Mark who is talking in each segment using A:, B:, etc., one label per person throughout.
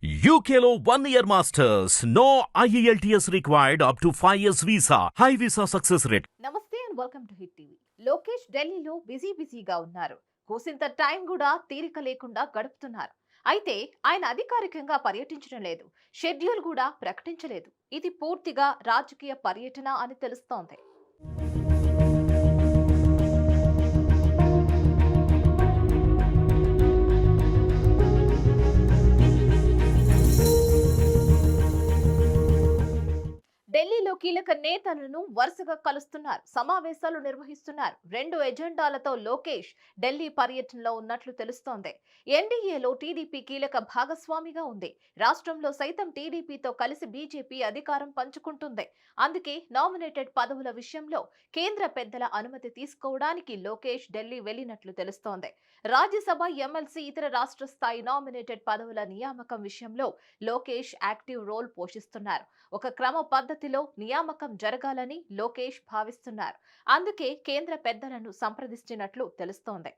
A: UKలో 1 year masters. No IELTS required up to 5 years visa. High visa success rate.
B: నమస్తే and welcome to hit TV. Lokesh ఢిల్లీలో బిజీగా ఉన్నారు. కూసింత time కూడా తీరిక లేకుండా గడుపుతున్నారు. అయితే ఆయన అధికారికంగా పర్యటించడం లేదు. షెడ్యూల్ కూడా ప్రకటించలేదు. ఇది పూర్తిగా రాజకీయ పర్యటన అని తెలుస్తోంది. ఢిల్లీలో కీలక నేతలను వరుసగా కలుస్తున్నారు, సమావేశాలు నిర్వహిస్తున్నారు. 2 ఎజెండాలతో లోకేష్ ఢిల్లీ పర్యటనలో ఉన్నట్లు తెలుస్తోంది. ఎన్డీఏలో టీడీపీ కీలక భాగస్వామిగా ఉంది. రాష్ట్రంలో సైతం టీడీపీతో కలిసి బీజేపీ అధికారం పంచుకుంటుంది. అందుకే నామినేటెడ్ పదవుల విషయంలో కేంద్ర పెద్దల అనుమతి తీసుకోవడానికి లోకేష్ ఢిల్లీ వెళ్లినట్లు తెలుస్తోంది. రాజ్యసభ, ఎమ్మెల్సీ, ఇతర రాష్ట్ర స్థాయి నామినేటెడ్ పదవుల నియామకం విషయంలో లోకేష్ యాక్టివ్ రోల్ పోషిస్తున్నారు. ఒక క్రమ పద్ధతిలో నియామకం జరగాలని లోకేష్ భావిస్తున్నారు. అందుకే కేంద్ర పెద్దలను సంప్రదిస్తున్నట్లు తెలుస్తోంది.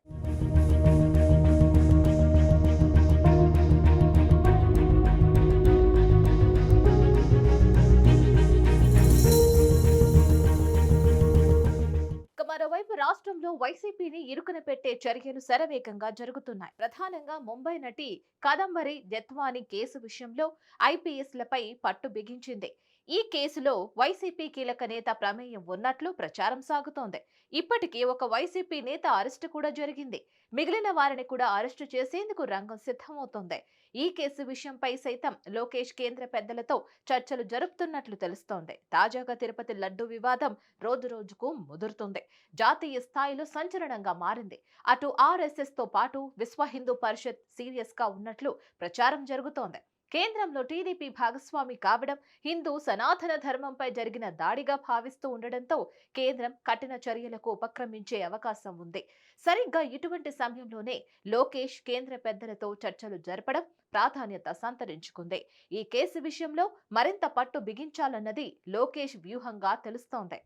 B: మరోవైపు రాష్ట్రంలో వైసీపీని ఇరుకున పెట్టే చర్యలు శరవేగంగా జరుగుతున్నాయి. ప్రధానంగా ముంబై నటి కాదంబరి జత్వాని కేసు విషయంలో ఐపీఎస్లపై పట్టు బిగించింది. ఈ కేసులో వైసీపీ కీలక నేత ప్రమేయం ఉన్నట్లు ప్రచారం సాగుతోంది. ఇప్పటికే ఒక వైసీపీ నేత అరెస్టు కూడా జరిగింది. మిగిలిన వారిని కూడా అరెస్టు చేసేందుకు రంగం సిద్ధమవుతోంది. ఈ కేసు విషయంపై సైతం లోకేష్ కేంద్ర పెద్దలతో చర్చలు జరుపుతున్నట్లు తెలుస్తోంది. తాజాగా తిరుపతి లడ్డు వివాదం రోజుకు ముదురుతుంది. జాతీయ స్థాయిలో సంచలనంగా మారింది. అటు ఆర్ఎస్ఎస్ తో పాటు విశ్వ హిందూ పరిషత్ సీరియస్ గా ఉన్నట్లు ప్రచారం జరుగుతోంది. కేంద్రంలో టీడీపీ భాగస్వామి కావడం హిందూ సనాతన ధర్మంపై జరిగిన దాడిగా భావిస్తూ ఉండడంతో కేంద్రం కఠిన చర్యలకు ఉపక్రమించే అవకాశం ఉంది. సరిగ్గా ఇటువంటి సమయంలోనే లోకేష్ కేంద్ర పెద్దలతో చర్చలు జరపడం ప్రాధాన్యత సంతరించుకుంది. ఈ కేసు విషయంలో మరింత పట్టు బిగించాలన్నది లోకేష్ వ్యూహంగా తెలుస్తోంది.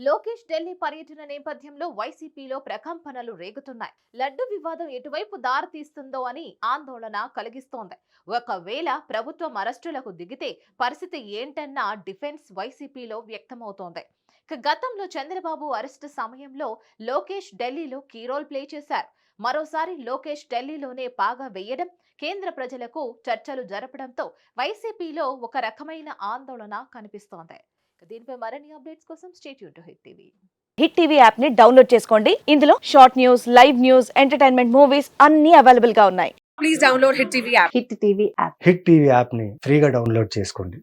B: లోకేష్ ఢిల్లీ పర్యటన నేపథ్యంలో వైసీపీలో ప్రకంపనలు రేగుతున్నాయి. లడ్డు వివాదం ఎటువైపు దారితీస్తుందో అని ఆందోళన కలిగిస్తోంది. ఒకవేళ ప్రభుత్వం అరెస్టులకు దిగితే పరిస్థితి ఏంటన్న డిఫెన్స్ వైసీపీలో వ్యక్తమవుతోంది. గతంలో చంద్రబాబు అరెస్టు సమయంలో లోకేష్ ఢిల్లీలో కీ రోల్ ప్లే చేశారు. మరోసారి లోకేష్ ఢిల్లీలోనే పాగా వేయడం, కేంద్ర ప్రజలకు చర్చలు జరపడంతో వైసీపీలో ఒక రకమైన ఆందోళన కనిపిస్తోంది. దీనిపై మరిన్ని అప్డేట్స్ కోసం stay tune to hit TV.
C: Hit TV app ని డౌన్లోడ్ చేసుకోండి. ఇందులో short news, live news, entertainment movies అన్ని అవైలబుల్ గా ఉన్నాయి.
D: Please download hit TV app.
C: Hit TV app
E: hit TV app ని ఫ్రీగా డౌన్లోడ్ చేసుకోండి.